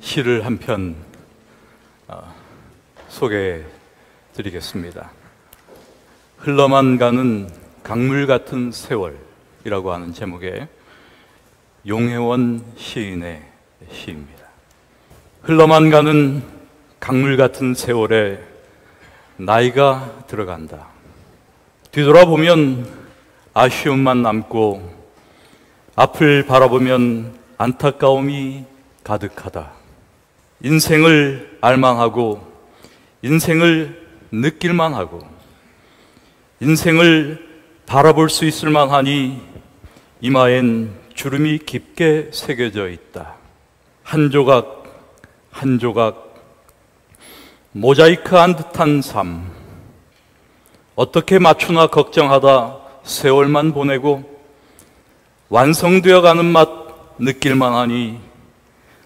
시를 한 편 소개해 드리겠습니다. 흘러만 가는 강물 같은 세월이라고 하는 제목의 용혜원 시인의 시입니다. 흘러만 가는 강물 같은 세월에 나이가 들어간다. 뒤돌아보면 아쉬움만 남고 앞을 바라보면 안타까움이 가득하다. 인생을 알만하고 인생을 느낄만 하고 인생을 바라볼 수 있을 만하니 이마엔 주름이 깊게 새겨져 있다. 한 조각 한 조각 모자이크한 듯한 삶, 어떻게 맞추나 걱정하다 세월만 보내고 완성되어 가는 맛 느낄만 하니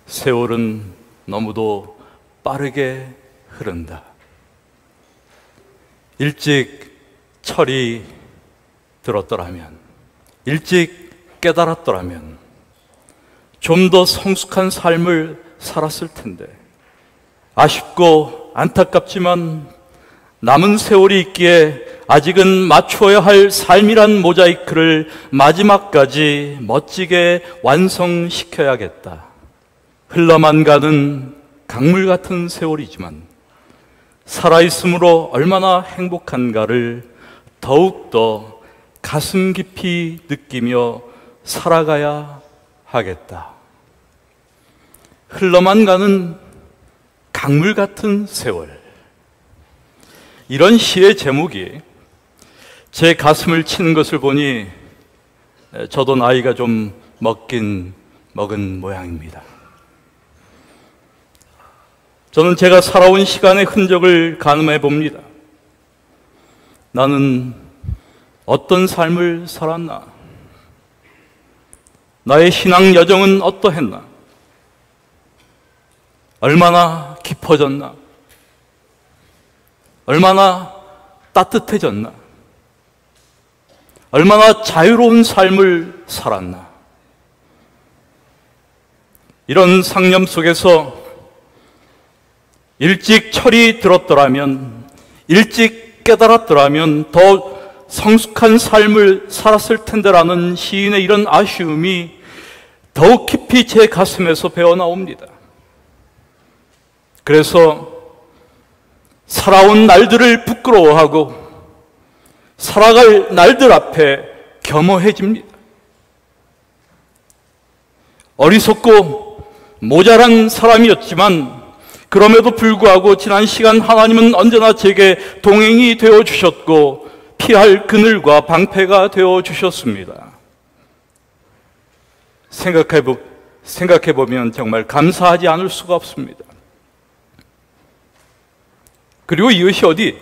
세월은 너무도 빠르게 흐른다. 일찍 철이 들었더라면, 일찍 깨달았더라면 좀 더 성숙한 삶을 살았을 텐데, 아쉽고 안타깝지만 남은 세월이 있기에 아직은 맞추어야 할 삶이란 모자이크를 마지막까지 멋지게 완성시켜야겠다. 흘러만 가는 강물 같은 세월이지만 살아있음으로 얼마나 행복한가를 더욱더 가슴 깊이 느끼며 살아가야 하겠다. 흘러만 가는 강물 같은 세월. 이런 시의 제목이 제 가슴을 치는 것을 보니 저도 나이가 좀 먹은 모양입니다. 저는 제가 살아온 시간의 흔적을 가늠해 봅니다. 나는 어떤 삶을 살았나? 나의 신앙 여정은 어떠했나? 얼마나 깊어졌나? 얼마나 따뜻해졌나? 얼마나 자유로운 삶을 살았나? 이런 상념 속에서 일찍 철이 들었더라면, 일찍 깨달았더라면 더 성숙한 삶을 살았을 텐데라는 시인의 이런 아쉬움이 더욱 깊이 제 가슴에서 배어나옵니다. 그래서 살아온 날들을 부끄러워하고 살아갈 날들 앞에 겸허해집니다. 어리석고 모자란 사람이었지만 그럼에도 불구하고 지난 시간 하나님은 언제나 제게 동행이 되어주셨고 피할 그늘과 방패가 되어주셨습니다. 생각해보면 정말 감사하지 않을 수가 없습니다. 그리고 이것이 어디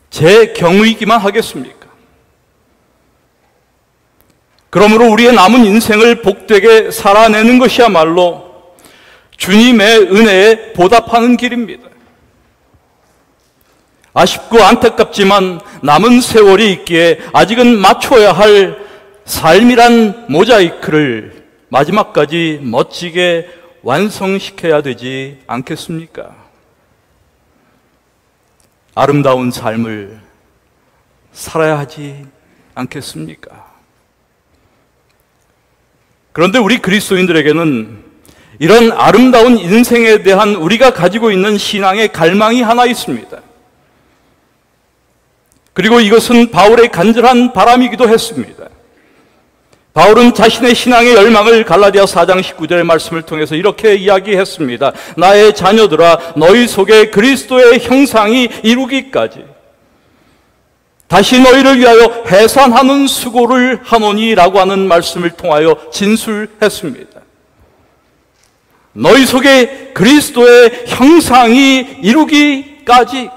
제 경우이기만 하겠습니까? 그러므로 우리의 남은 인생을 복되게 살아내는 것이야말로 주님의 은혜에 보답하는 길입니다. 아쉽고 안타깝지만 남은 세월이 있기에 아직은 맞춰야 할 삶이란 모자이크를 마지막까지 멋지게 완성시켜야 되지 않겠습니까? 아름다운 삶을 살아야 하지 않겠습니까? 그런데 우리 그리스도인들에게는 이런 아름다운 인생에 대한 우리가 가지고 있는 신앙의 갈망이 하나 있습니다. 그리고 이것은 바울의 간절한 바람이기도 했습니다. 바울은 자신의 신앙의 열망을 갈라디아 4장 19절의 말씀을 통해서 이렇게 이야기했습니다. 나의 자녀들아, 너희 속에 그리스도의 형상이 이루기까지 다시 너희를 위하여 해산하는 수고를 하노니라고 하는 말씀을 통하여 진술했습니다. 너희 속에 그리스도의 형상이 이루기까지,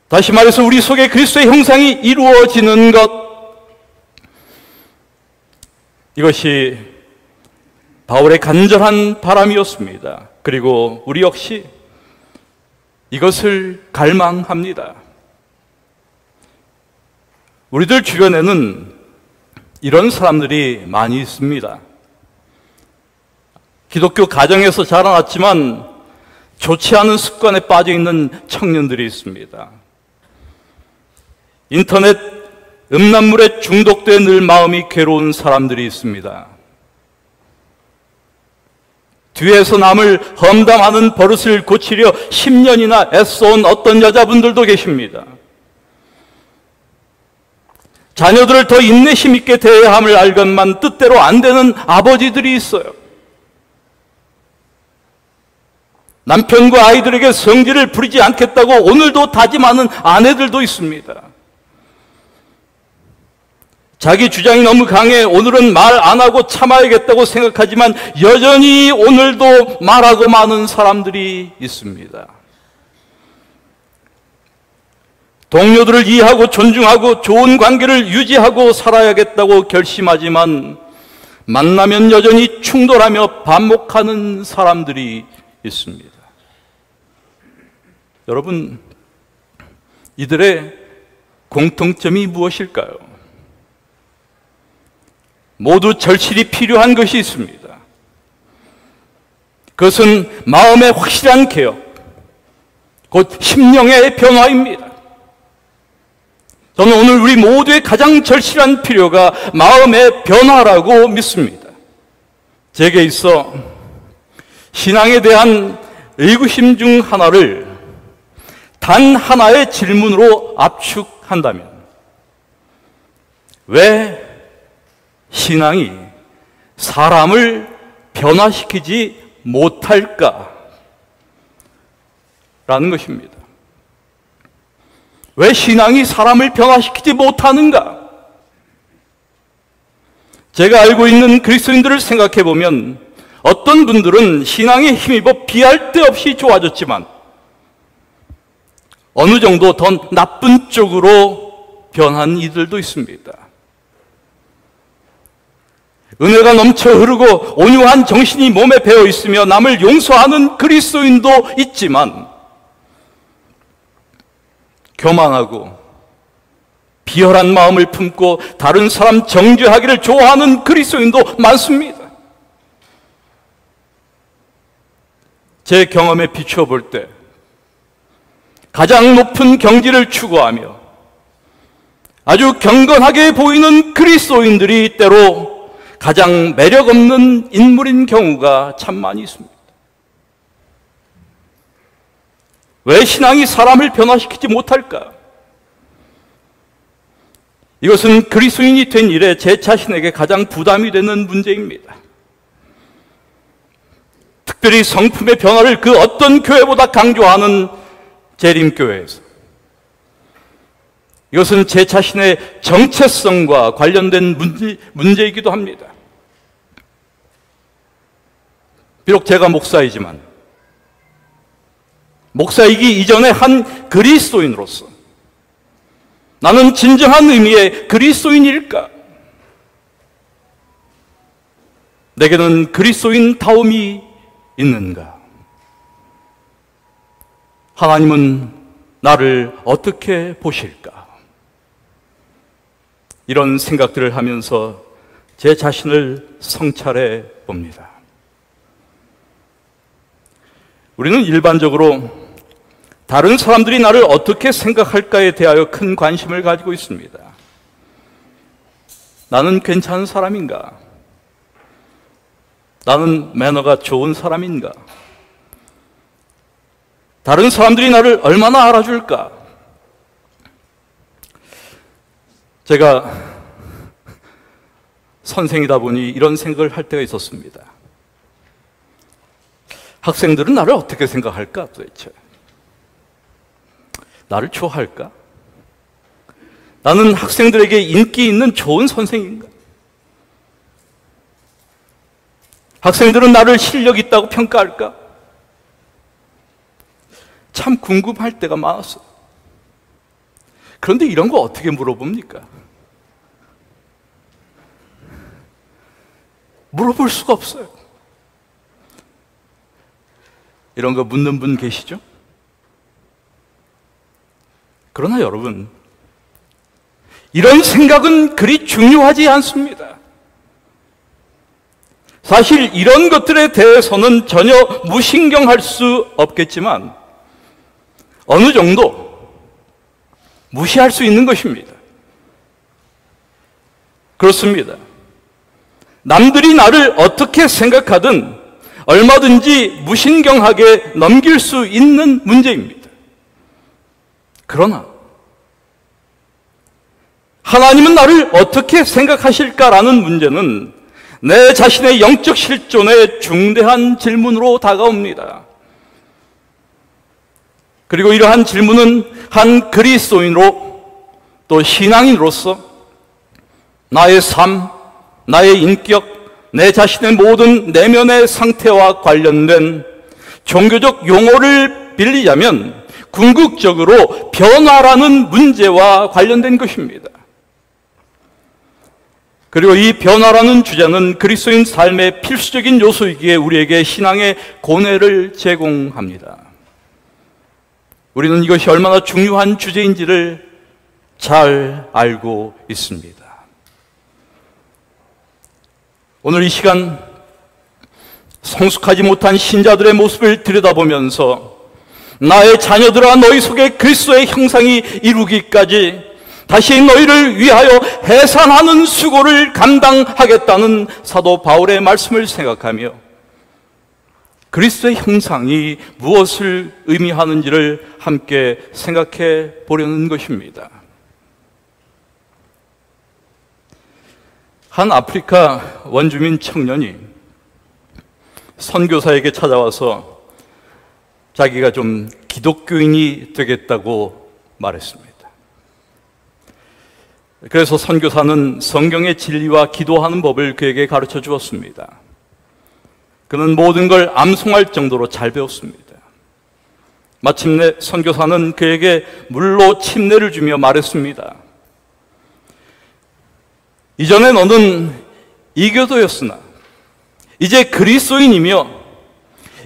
다시 말해서 우리 속에 그리스도의 형상이 이루어지는 것, 이것이 바울의 간절한 바람이었습니다. 그리고 우리 역시 이것을 갈망합니다. 우리들 주변에는 이런 사람들이 많이 있습니다. 기독교 가정에서 자라났지만 좋지 않은 습관에 빠져 있는 청년들이 있습니다. 인터넷 음란물에 중독돼 늘 마음이 괴로운 사람들이 있습니다. 뒤에서 남을 험담하는 버릇을 고치려 10년이나 애써온 어떤 여자분들도 계십니다. 자녀들을 더 인내심 있게 대해야 함을 알건만 뜻대로 안 되는 아버지들이 있어요. 남편과 아이들에게 성질을 부리지 않겠다고 오늘도 다짐하는 아내들도 있습니다. 자기 주장이 너무 강해 오늘은 말 안 하고 참아야겠다고 생각하지만 여전히 오늘도 말하고 마는 사람들이 있습니다. 동료들을 이해하고 존중하고 좋은 관계를 유지하고 살아야겠다고 결심하지만 만나면 여전히 충돌하며 반목하는 사람들이 있습니다. 여러분, 이들의 공통점이 무엇일까요? 모두 절실히 필요한 것이 있습니다. 그것은 마음의 확실한 개혁, 곧 심령의 변화입니다. 저는 오늘 우리 모두의 가장 절실한 필요가 마음의 변화라고 믿습니다. 제게 있어 신앙에 대한 의구심 중 하나를 단 하나의 질문으로 압축한다면 왜 신앙이 사람을 변화시키지 못할까? 라는 것입니다. 왜 신앙이 사람을 변화시키지 못하는가? 제가 알고 있는 그리스도인들을 생각해 보면 어떤 분들은 신앙에 힘입어 비할 데 없이 좋아졌지만 어느 정도 더 나쁜 쪽으로 변한 이들도 있습니다. 은혜가 넘쳐 흐르고 온유한 정신이 몸에 배어 있으며 남을 용서하는 그리스도인도 있지만 교만하고 비열한 마음을 품고 다른 사람 정죄하기를 좋아하는 그리스도인도 많습니다. 제 경험에 비추어 볼 때 가장 높은 경지를 추구하며 아주 경건하게 보이는 그리스도인들이 때로 가장 매력 없는 인물인 경우가 참 많이 있습니다. 왜 신앙이 사람을 변화시키지 못할까? 이것은 그리스도인이 된 이래 제 자신에게 가장 부담이 되는 문제입니다. 특별히 성품의 변화를 그 어떤 교회보다 강조하는 재림교회에서 이것은 제 자신의 정체성과 관련된 문제이기도 합니다. 비록 제가 목사이지만 목사이기 이전에 한 그리스도인으로서 나는 진정한 의미의 그리스도인일까? 내게는 그리스도인다움이 있는가? 하나님은 나를 어떻게 보실까? 이런 생각들을 하면서 제 자신을 성찰해 봅니다. 우리는 일반적으로 다른 사람들이 나를 어떻게 생각할까에 대하여 큰 관심을 가지고 있습니다. 나는 괜찮은 사람인가? 나는 매너가 좋은 사람인가? 다른 사람들이 나를 얼마나 알아줄까? 제가 선생이다 보니 이런 생각을 할 때가 있었습니다. 학생들은 나를 어떻게 생각할까 도대체? 나를 좋아할까? 나는 학생들에게 인기 있는 좋은 선생인가? 학생들은 나를 실력 있다고 평가할까? 참 궁금할 때가 많았어요. 그런데 이런 거 어떻게 물어봅니까? 물어볼 수가 없어요. 이런 거 묻는 분 계시죠? 그러나 여러분, 이런 생각은 그리 중요하지 않습니다. 사실 이런 것들에 대해서는 전혀 무신경할 수 없겠지만 어느 정도 무시할 수 있는 것입니다. 그렇습니다. 남들이 나를 어떻게 생각하든 얼마든지 무신경하게 넘길 수 있는 문제입니다. 그러나 하나님은 나를 어떻게 생각하실까라는 문제는 내 자신의 영적 실존에 중대한 질문으로 다가옵니다. 그리고 이러한 질문은 한 그리스도인으로 또 신앙인으로서 나의 삶, 나의 인격, 내 자신의 모든 내면의 상태와 관련된 종교적 용어를 빌리자면 궁극적으로 변화라는 문제와 관련된 것입니다. 그리고 이 변화라는 주제는 그리스도인 삶의 필수적인 요소이기에 우리에게 신앙의 고뇌를 제공합니다. 우리는 이것이 얼마나 중요한 주제인지를 잘 알고 있습니다. 오늘 이 시간 성숙하지 못한 신자들의 모습을 들여다보면서 나의 자녀들아 너희 속에 그리스도의 형상이 이루기까지 다시 너희를 위하여 해산하는 수고를 감당하겠다는 사도 바울의 말씀을 생각하며 그리스도의 형상이 무엇을 의미하는지를 함께 생각해 보려는 것입니다. 한 아프리카 원주민 청년이 선교사에게 찾아와서 자기가 좀 기독교인이 되겠다고 말했습니다. 그래서 선교사는 성경의 진리와 기도하는 법을 그에게 가르쳐 주었습니다. 그는 모든 걸 암송할 정도로 잘 배웠습니다. 마침내 선교사는 그에게 물로 침례를 주며 말했습니다. 이전에 너는 이교도였으나 이제 그리스도인이며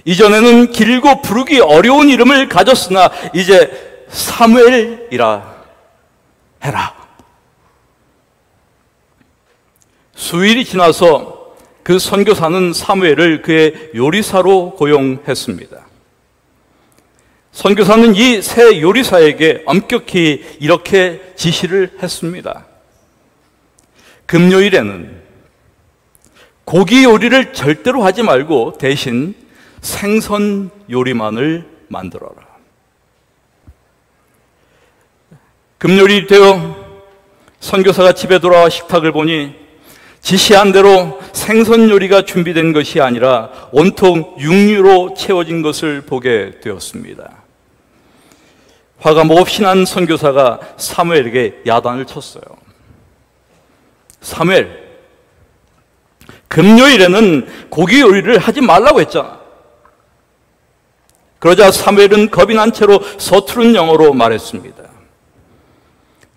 이전에는 길고 부르기 어려운 이름을 가졌으나 이제 사무엘이라 해라. 수일이 지나서 그 선교사는 사무엘을 그의 요리사로 고용했습니다. 선교사는 이 새 요리사에게 엄격히 이렇게 지시를 했습니다. 금요일에는 고기 요리를 절대로 하지 말고 대신 생선 요리만을 만들어라. 금요일이 되어 선교사가 집에 돌아와 식탁을 보니 지시한 대로 생선 요리가 준비된 것이 아니라 온통 육류로 채워진 것을 보게 되었습니다. 화가 몹시 난 선교사가 사무엘에게 야단을 쳤어요. 사무엘, 금요일에는 고기 요리를 하지 말라고 했잖아. 그러자 사무엘은 겁이 난 채로 서투른 영어로 말했습니다.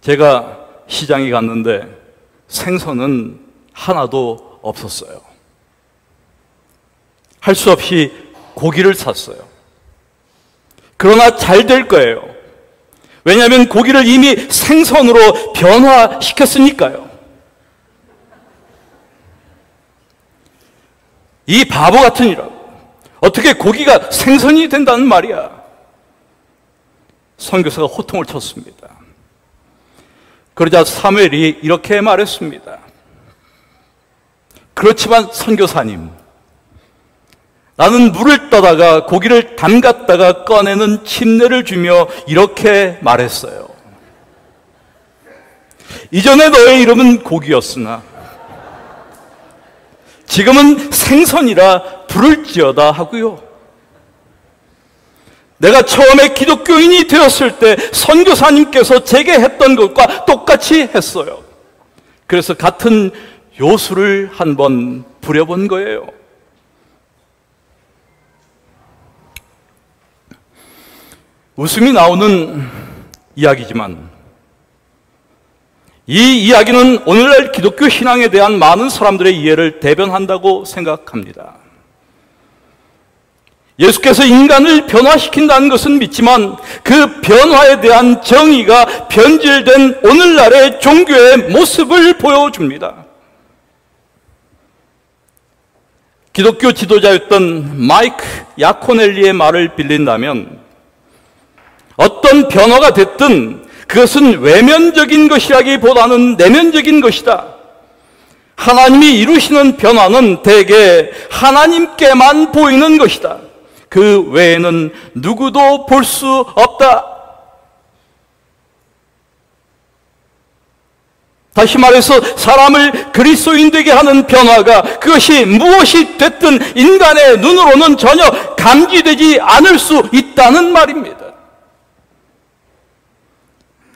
제가 시장에 갔는데 생선은 하나도 없었어요. 할 수 없이 고기를 샀어요. 그러나 잘 될 거예요. 왜냐하면 고기를 이미 생선으로 변화시켰으니까요. 이 바보 같은 이라고. 어떻게 고기가 생선이 된다는 말이야. 선교사가 호통을 쳤습니다. 그러자 사무엘이 이렇게 말했습니다. 그렇지만 선교사님, 나는 물을 떠다가 고기를 담갔다가 꺼내는 침례를 주며 이렇게 말했어요. 이전에 너의 이름은 고기였으나 지금은 생선이라 부를지어다 하고요. 내가 처음에 기독교인이 되었을 때 선교사님께서 제게 했던 것과 똑같이 했어요. 그래서 같은 요술을 한번 부려본 거예요. 웃음이 나오는 이야기지만 이 이야기는 오늘날 기독교 신앙에 대한 많은 사람들의 이해를 대변한다고 생각합니다. 예수께서 인간을 변화시킨다는 것은 믿지만 그 변화에 대한 정의가 변질된 오늘날의 종교의 모습을 보여줍니다. 기독교 지도자였던 마이크 야코넬리의 말을 빌린다면 어떤 변화가 됐든 그것은 외면적인 것이라기보다는 내면적인 것이다. 하나님이 이루시는 변화는 대개 하나님께만 보이는 것이다. 그 외에는 누구도 볼 수 없다. 다시 말해서 사람을 그리스도인 되게 하는 변화가 그것이 무엇이 됐든 인간의 눈으로는 전혀 감지되지 않을 수 있다는 말입니다.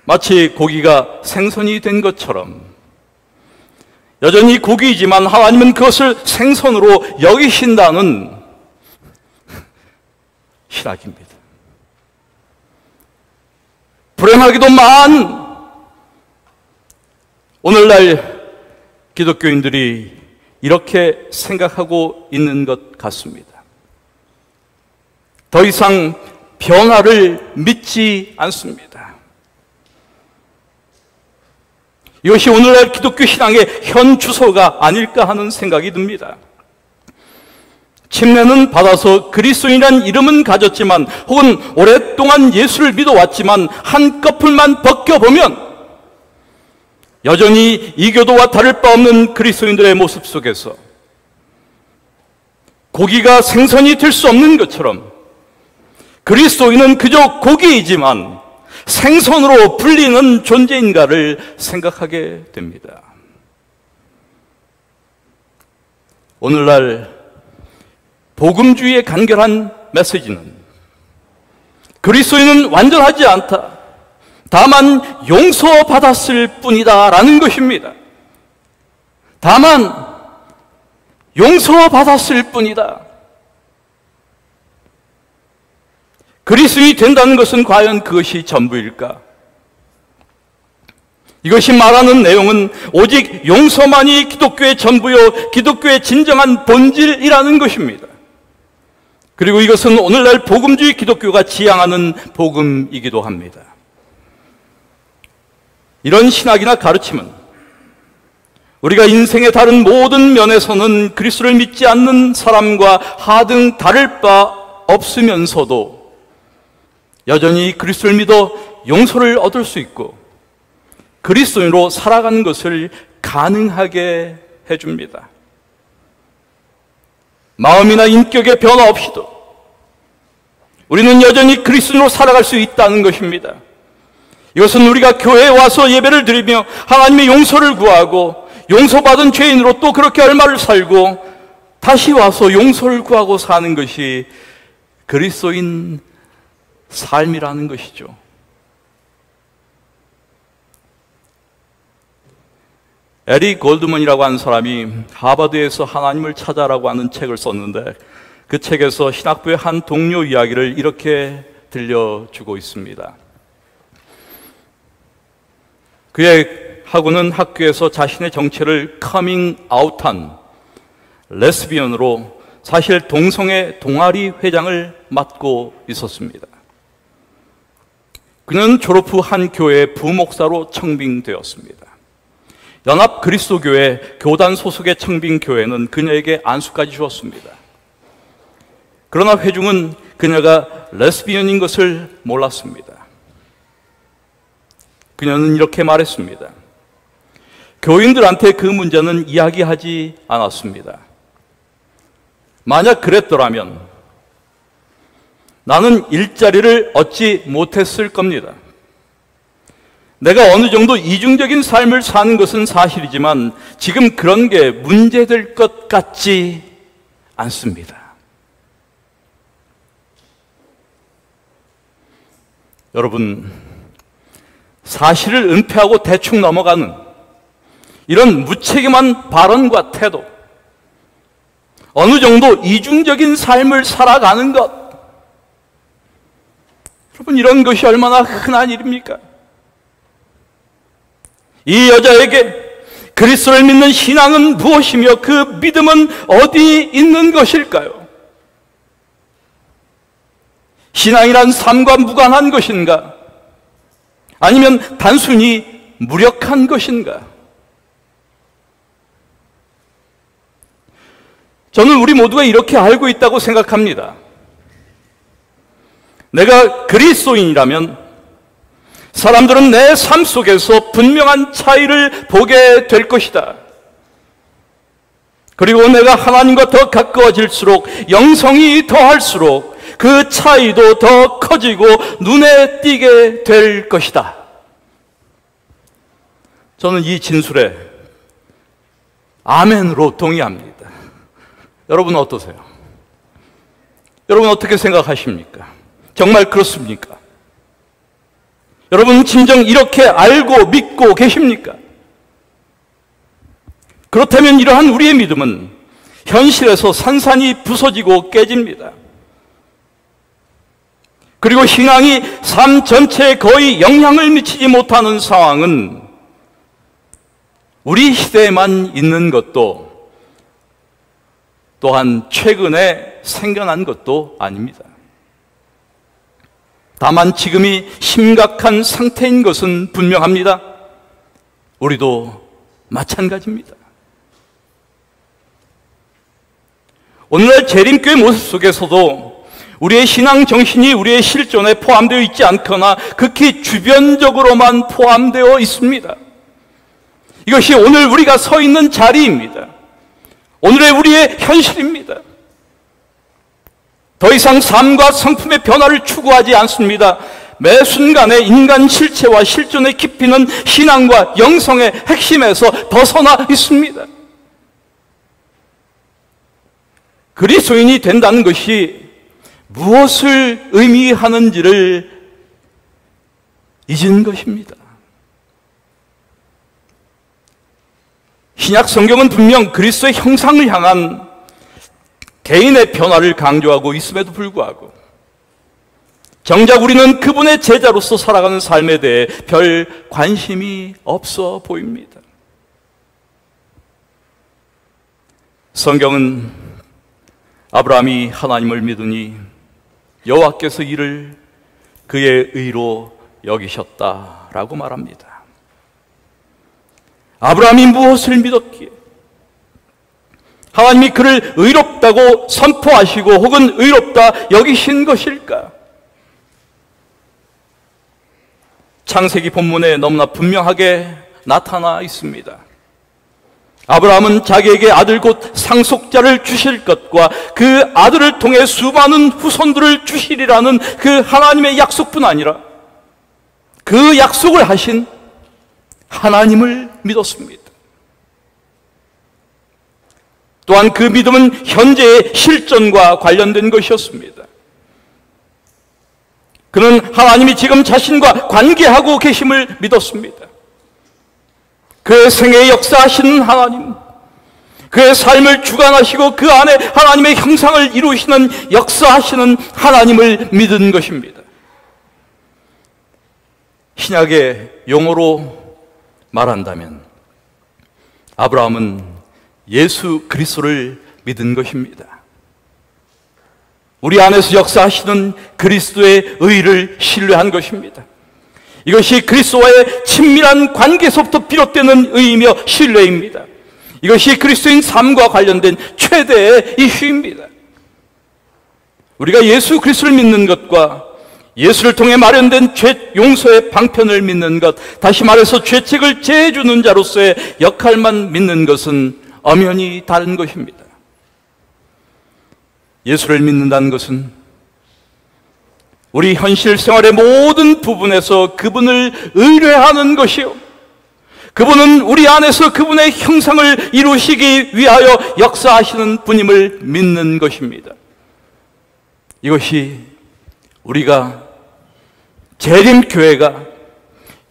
마치 고기가 생선이 된 것처럼 여전히 고기이지만 하나님은 그것을 생선으로 여기신다는 신학입니다. 불행하게도만 오늘날 기독교인들이 이렇게 생각하고 있는 것 같습니다. 더 이상 변화를 믿지 않습니다. 이것이 오늘날 기독교 신앙의 현 주소가 아닐까 하는 생각이 듭니다. 침례는 받아서 그리스도인이라는 이름은 가졌지만 혹은 오랫동안 예수를 믿어왔지만 한꺼풀만 벗겨보면 여전히 이교도와 다를 바 없는 그리스도인들의 모습 속에서 고기가 생선이 될 수 없는 것처럼 그리스도인은 그저 고기이지만 생선으로 불리는 존재인가를 생각하게 됩니다. 오늘날 복음주의의 간결한 메시지는 그리스도인은 완전하지 않다. 다만 용서받았을 뿐이다 라는 것입니다. 다만 용서받았을 뿐이다. 그리스도인이 된다는 것은 과연 그것이 전부일까? 이것이 말하는 내용은 오직 용서만이 기독교의 전부요, 기독교의 진정한 본질이라는 것입니다. 그리고 이것은 오늘날 복음주의 기독교가 지향하는 복음이기도 합니다. 이런 신학이나 가르침은 우리가 인생의 다른 모든 면에서는 그리스도를 믿지 않는 사람과 하등 다를 바 없으면서도 여전히 그리스도를 믿어 용서를 얻을 수 있고 그리스도인으로 살아가는 것을 가능하게 해줍니다. 마음이나 인격의 변화 없이도 우리는 여전히 그리스도인으로 살아갈 수 있다는 것입니다. 이것은 우리가 교회에 와서 예배를 드리며 하나님의 용서를 구하고 용서받은 죄인으로 또 그렇게 얼마를 살고 다시 와서 용서를 구하고 사는 것이 그리스도인 삶이라는 것이죠. 에릭 골드먼이라고 하는 사람이 하버드에서 하나님을 찾아라고 하는 책을 썼는데 그 책에서 신학부의 한 동료 이야기를 이렇게 들려주고 있습니다. 그의 학우는 학교에서 자신의 정체를 커밍 아웃한 레스비언으로 사실 동성애 동아리 회장을 맡고 있었습니다. 그는 졸업 후 한 교회의 부목사로 청빙되었습니다. 연합 그리스도교회 교단 소속의 청빙교회는 그녀에게 안수까지 주었습니다. 그러나 회중은 그녀가 레스비언인 것을 몰랐습니다. 그녀는 이렇게 말했습니다. 교인들한테 그 문제는 이야기하지 않았습니다. 만약 그랬더라면 나는 일자리를 얻지 못했을 겁니다. 내가 어느 정도 이중적인 삶을 사는 것은 사실이지만 지금 그런 게 문제될 것 같지 않습니다. 여러분, 사실을 은폐하고 대충 넘어가는 이런 무책임한 발언과 태도, 어느 정도 이중적인 삶을 살아가는 것, 여러분, 이런 것이 얼마나 흔한 일입니까? 이 여자에게 그리스도를 믿는 신앙은 무엇이며 그 믿음은 어디 있는 것일까요? 신앙이란 삶과 무관한 것인가? 아니면 단순히 무력한 것인가? 저는 우리 모두가 이렇게 알고 있다고 생각합니다. 내가 그리스도인이라면 사람들은 내 삶 속에서 분명한 차이를 보게 될 것이다. 그리고 내가 하나님과 더 가까워질수록, 영성이 더할수록 그 차이도 더 커지고 눈에 띄게 될 것이다. 저는 이 진술에 아멘으로 동의합니다. 여러분은 어떠세요? 여러분 어떻게 생각하십니까? 정말 그렇습니까? 여러분 진정 이렇게 알고 믿고 계십니까? 그렇다면 이러한 우리의 믿음은 현실에서 산산이 부서지고 깨집니다. 그리고 신앙이 삶 전체에 거의 영향을 미치지 못하는 상황은 우리 시대에만 있는 것도 또한 최근에 생겨난 것도 아닙니다. 다만 지금이 심각한 상태인 것은 분명합니다. 우리도 마찬가지입니다. 오늘날 재림교회 모습 속에서도 우리의 신앙 정신이 우리의 실존에 포함되어 있지 않거나 극히 주변적으로만 포함되어 있습니다. 이것이 오늘 우리가 서 있는 자리입니다. 오늘의 우리의 현실입니다. 더 이상 삶과 성품의 변화를 추구하지 않습니다. 매 순간의 인간 실체와 실존의 깊이는 신앙과 영성의 핵심에서 벗어나 있습니다. 그리스도인이 된다는 것이 무엇을 의미하는지를 잊은 것입니다. 신약 성경은 분명 그리스도의 형상을 향한 개인의 변화를 강조하고 있음에도 불구하고 정작 우리는 그분의 제자로서 살아가는 삶에 대해 별 관심이 없어 보입니다. 성경은 아브라함이 하나님을 믿으니 여호와께서 이를 그의 의로 여기셨다라고 말합니다. 아브라함이 무엇을 믿었기에 하나님이 그를 의롭다고 선포하시고 혹은 의롭다 여기신 것일까? 창세기 본문에 너무나 분명하게 나타나 있습니다. 아브라함은 자기에게 아들 곧 상속자를 주실 것과 그 아들을 통해 수많은 후손들을 주시리라는 그 하나님의 약속뿐 아니라 그 약속을 하신 하나님을 믿었습니다. 또한 그 믿음은 현재의 실존과 관련된 것이었습니다. 그는 하나님이 지금 자신과 관계하고 계심을 믿었습니다. 그의 생애에 역사하시는 하나님, 그의 삶을 주관하시고 그 안에 하나님의 형상을 이루시는 역사하시는 하나님을 믿은 것입니다. 신약의 용어로 말한다면 아브라함은 예수 그리스도를 믿은 것입니다. 우리 안에서 역사하시는 그리스도의 의를 신뢰한 것입니다. 이것이 그리스도와의 친밀한 관계에서부터 비롯되는 의이며 신뢰입니다. 이것이 그리스도인 삶과 관련된 최대의 이슈입니다. 우리가 예수 그리스도를 믿는 것과 예수를 통해 마련된 죄 용서의 방편을 믿는 것, 다시 말해서 죄책을 제해주는 자로서의 역할만 믿는 것은 엄연히 다른 것입니다. 예수를 믿는다는 것은 우리 현실 생활의 모든 부분에서 그분을 의뢰하는 것이요, 그분은 우리 안에서 그분의 형상을 이루시기 위하여 역사하시는 분임을 믿는 것입니다. 이것이 우리가 재림교회가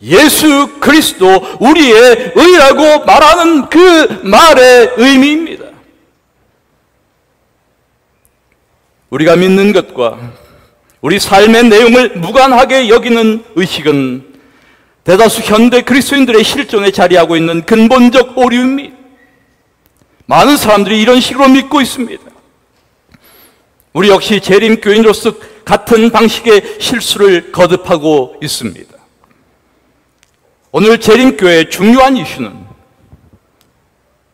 예수 그리스도 우리의 의라고 말하는 그 말의 의미입니다. 우리가 믿는 것과 우리 삶의 내용을 무관하게 여기는 의식은 대다수 현대 그리스도인들의 실존에 자리하고 있는 근본적 오류입니다. 많은 사람들이 이런 식으로 믿고 있습니다. 우리 역시 재림교인으로서 같은 방식의 실수를 거듭하고 있습니다. 오늘 재림교회의 중요한 이슈는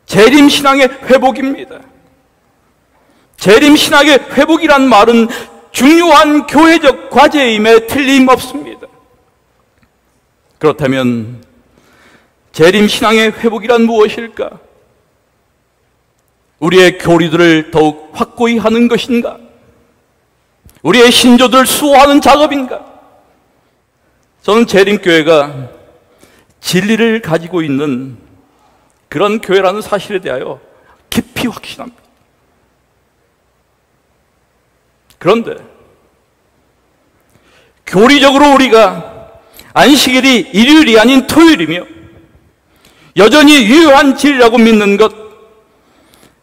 재림신앙의 회복입니다. 재림신앙의 회복이란 말은 중요한 교회적 과제임에 틀림없습니다. 그렇다면 재림신앙의 회복이란 무엇일까? 우리의 교리들을 더욱 확고히 하는 것인가? 우리의 신조들을 수호하는 작업인가? 저는 재림교회가 진리를 가지고 있는 그런 교회라는 사실에 대하여 깊이 확신합니다. 그런데 교리적으로 우리가 안식일이 일요일이 아닌 토요일이며 여전히 유효한 진리라고 믿는 것,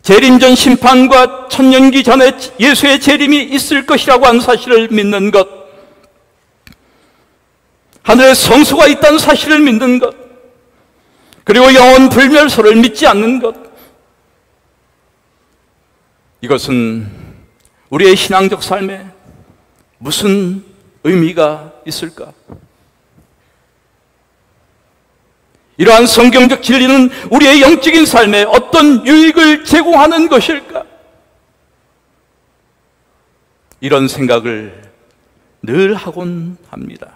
재림전 심판과 천년기 전에 예수의 재림이 있을 것이라고 하는 사실을 믿는 것, 하늘에 성수가 있다는 사실을 믿는 것, 그리고 영원 불멸소를 믿지 않는 것, 이것은 우리의 신앙적 삶에 무슨 의미가 있을까? 이러한 성경적 진리는 우리의 영적인 삶에 어떤 유익을 제공하는 것일까? 이런 생각을 늘 하곤 합니다.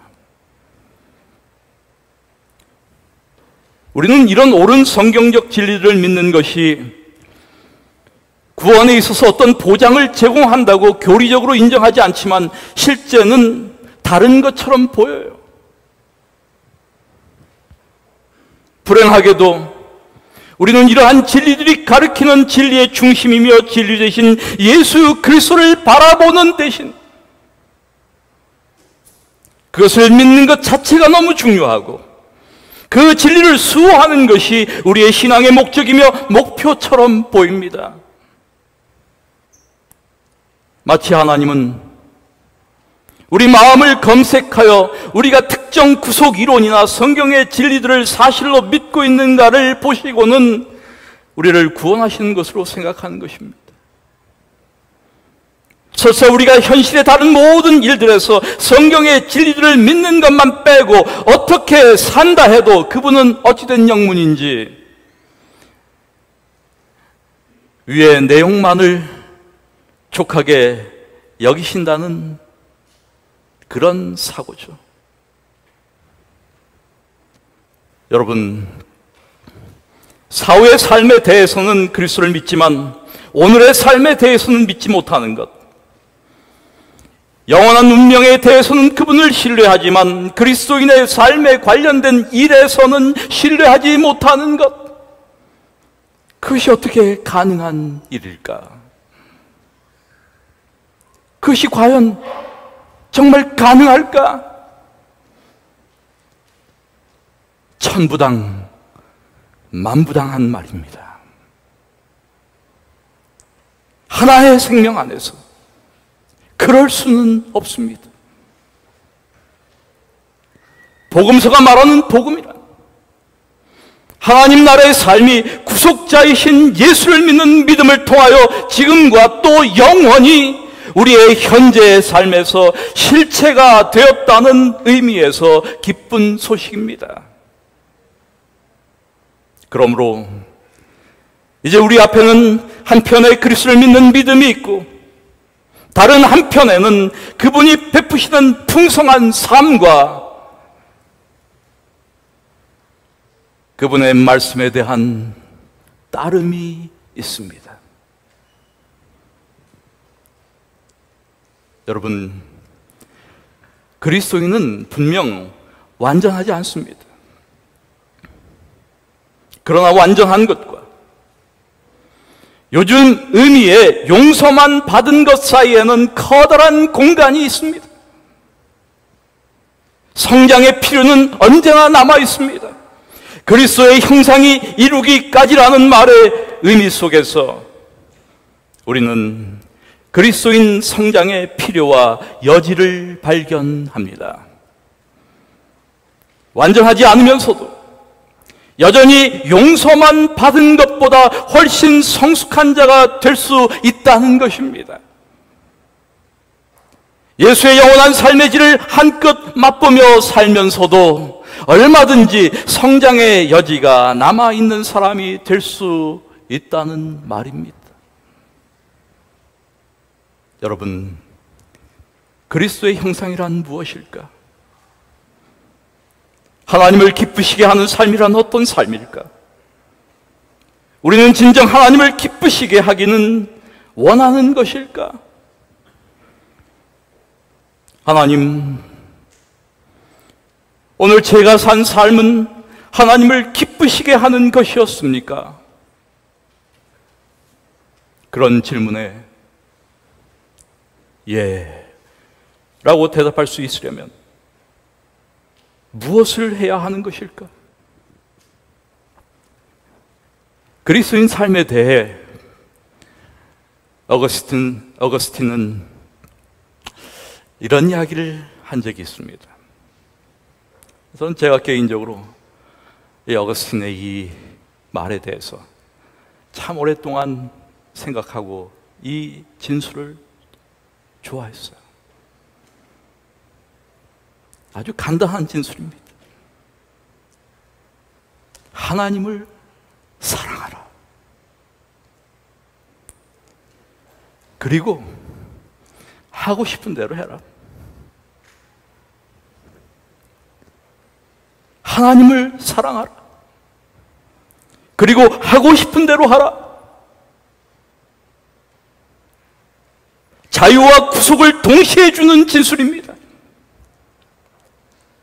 우리는 이런 옳은 성경적 진리를 믿는 것이 구원에 있어서 어떤 보장을 제공한다고 교리적으로 인정하지 않지만 실제는 다른 것처럼 보여요. 불행하게도 우리는 이러한 진리들이 가르치는 진리의 중심이며 진리 대신 예수 그리스도를 바라보는 대신 그것을 믿는 것 자체가 너무 중요하고 그 진리를 수호하는 것이 우리의 신앙의 목적이며 목표처럼 보입니다. 마치 하나님은 우리 마음을 검색하여 우리가 특정 구속 이론이나 성경의 진리들을 사실로 믿고 있는가를 보시고는 우리를 구원하시는 것으로 생각하는 것입니다. 설사 우리가 현실의 다른 모든 일들에서 성경의 진리들을 믿는 것만 빼고 어떻게 산다 해도 그분은 어찌된 영문인지 위의 내용만을 족하게 여기신다는 그런 사고죠. 여러분, 사후의 삶에 대해서는 그리스도를 믿지만 오늘의 삶에 대해서는 믿지 못하는 것, 영원한 운명에 대해서는 그분을 신뢰하지만 그리스도인의 삶에 관련된 일에서는 신뢰하지 못하는 것, 그것이 어떻게 가능한 일일까? 그것이 과연 정말 가능할까? 천부당 만부당한 말입니다. 하나의 생명 안에서 그럴 수는 없습니다. 복음서가 말하는 복음이란 하나님 나라의 삶이 구속자이신 예수를 믿는 믿음을 통하여 지금과 또 영원히 우리의 현재의 삶에서 실체가 되었다는 의미에서 기쁜 소식입니다. 그러므로 이제 우리 앞에는 한편에 그리스도를 믿는 믿음이 있고 다른 한편에는 그분이 베푸시는 풍성한 삶과 그분의 말씀에 대한 따름이 있습니다. 여러분, 그리스도인은 분명 완전하지 않습니다. 그러나 완전한 것과 요즘 의미의 용서만 받은 것 사이에는 커다란 공간이 있습니다. 성장의 필요는 언제나 남아 있습니다. 그리스도의 형상이 이루기까지라는 말의 의미 속에서 우리는 그리스도인 성장의 필요와 여지를 발견합니다. 완전하지 않으면서도 여전히 용서만 받은 것보다 훨씬 성숙한 자가 될 수 있다는 것입니다. 예수의 영원한 삶의 질을 한껏 맛보며 살면서도 얼마든지 성장의 여지가 남아있는 사람이 될 수 있다는 말입니다. 여러분, 그리스도의 형상이란 무엇일까? 하나님을 기쁘시게 하는 삶이란 어떤 삶일까? 우리는 진정 하나님을 기쁘시게 하기는 원하는 것일까? 하나님, 오늘 제가 산 삶은 하나님을 기쁘시게 하는 것이었습니까? 그런 질문에 예 라고 대답할 수 있으려면 무엇을 해야 하는 것일까? 그리스도인 삶에 대해 어거스틴은 이런 이야기를 한 적이 있습니다. 저는 제가 개인적으로 이 어거스틴의 이 말에 대해서 참 오랫동안 생각하고 이 진술을 좋아했어요. 아주 간단한 진술입니다. 하나님을 사랑하라. 그리고 하고 싶은 대로 해라. 하나님을 사랑하라. 그리고 하고 싶은 대로 하라. 자유와 구속을 동시에 주는 진술입니다.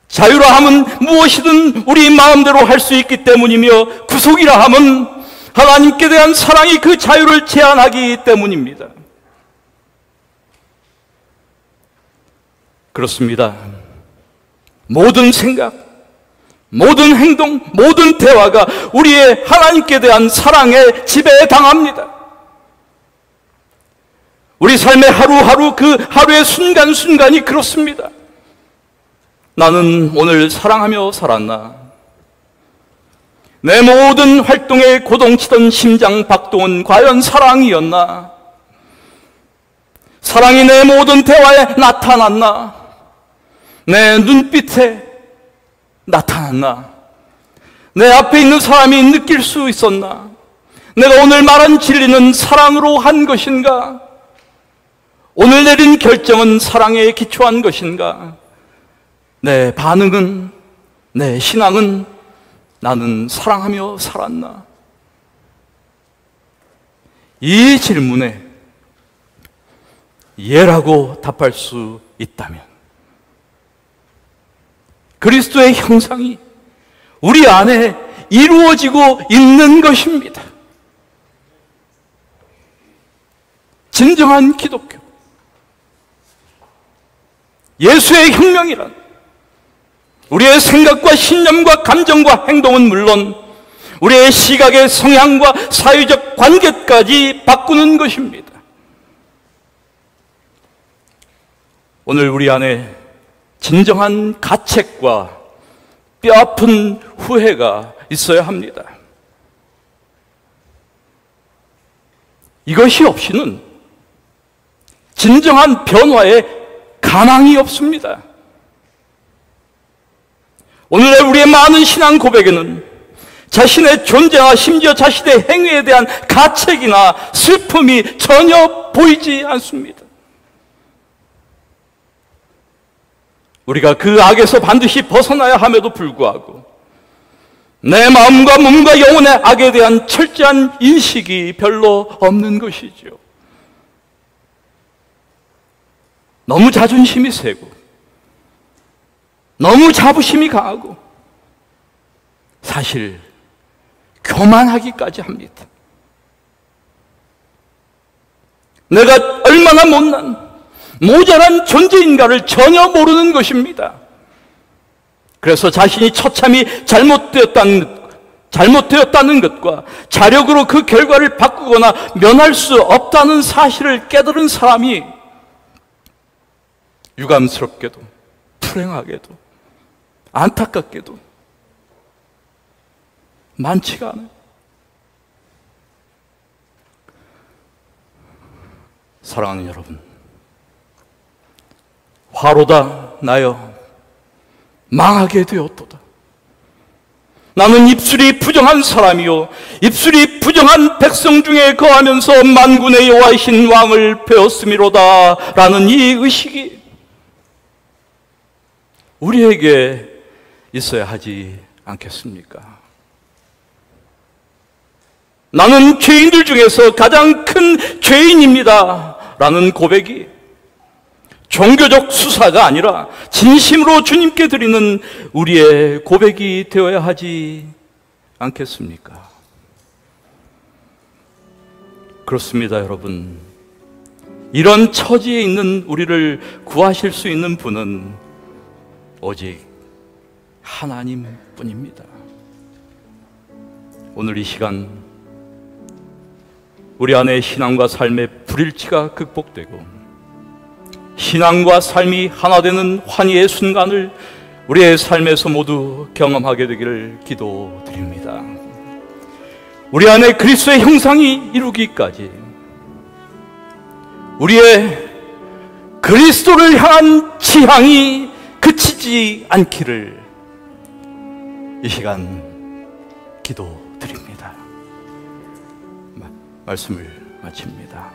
자유라 함은 무엇이든 우리 마음대로 할 수 있기 때문이며, 구속이라 함은 하나님께 대한 사랑이 그 자유를 제한하기 때문입니다. 그렇습니다. 모든 생각, 모든 행동, 모든 대화가 우리의 하나님께 대한 사랑에 지배당합니다. 우리 삶의 하루하루, 그 하루의 순간순간이 그렇습니다. 나는 오늘 사랑하며 살았나? 내 모든 활동에 고동치던 심장 박동은 과연 사랑이었나? 사랑이 내 모든 대화에 나타났나? 내 눈빛에 나타났나? 내 앞에 있는 사람이 느낄 수 있었나? 내가 오늘 말한 진리는 사랑으로 한 것인가? 오늘 내린 결정은 사랑에 기초한 것인가? 내 반응은, 내 신앙은 나는 사랑하며 살았나? 이 질문에 예라고 답할 수 있다면 그리스도의 형상이 우리 안에 이루어지고 있는 것입니다. 진정한 기독교, 예수의 혁명이란 우리의 생각과 신념과 감정과 행동은 물론 우리의 시각의 성향과 사회적 관계까지 바꾸는 것입니다. 오늘 우리 안에 진정한 가책과 뼈아픈 후회가 있어야 합니다. 이것이 없이는 진정한 변화에 가망이 없습니다. 오늘의 우리의 많은 신앙 고백에는 자신의 존재와 심지어 자신의 행위에 대한 가책이나 슬픔이 전혀 보이지 않습니다. 우리가 그 악에서 반드시 벗어나야 함에도 불구하고 내 마음과 몸과 영혼의 악에 대한 철저한 인식이 별로 없는 것이죠. 너무 자존심이 세고 너무 자부심이 강하고 사실 교만하기까지 합니다. 내가 얼마나 못난 모자란 존재인가를 전혀 모르는 것입니다. 그래서 자신이 처참히 잘못되었다는 것과 자력으로 그 결과를 바꾸거나 면할 수 없다는 사실을 깨달은 사람이 유감스럽게도 불행하게도 안타깝게도 많지가 않아요. 사랑하는 여러분, 화로다 나여 망하게 되었도다. 나는 입술이 부정한 사람이요 입술이 부정한 백성 중에 거하면서 만군의 여호와이신 왕을 배웠음이로다 라는 이 의식이 우리에게 있어야 하지 않겠습니까? 나는 죄인들 중에서 가장 큰 죄인입니다 라는 고백이 종교적 수사가 아니라 진심으로 주님께 드리는 우리의 고백이 되어야 하지 않겠습니까? 그렇습니다, 여러분. 이런 처지에 있는 우리를 구하실 수 있는 분은 오직 하나님뿐입니다. 오늘 이 시간 우리 안에 신앙과 삶의 불일치가 극복되고 신앙과 삶이 하나 되는 환희의 순간을 우리의 삶에서 모두 경험하게 되기를 기도드립니다. 우리 안에 그리스도의 형상이 이루기까지 우리의 그리스도를 향한 지향이 그치지 않기를 이 시간 기도드립니다. 말씀을 마칩니다.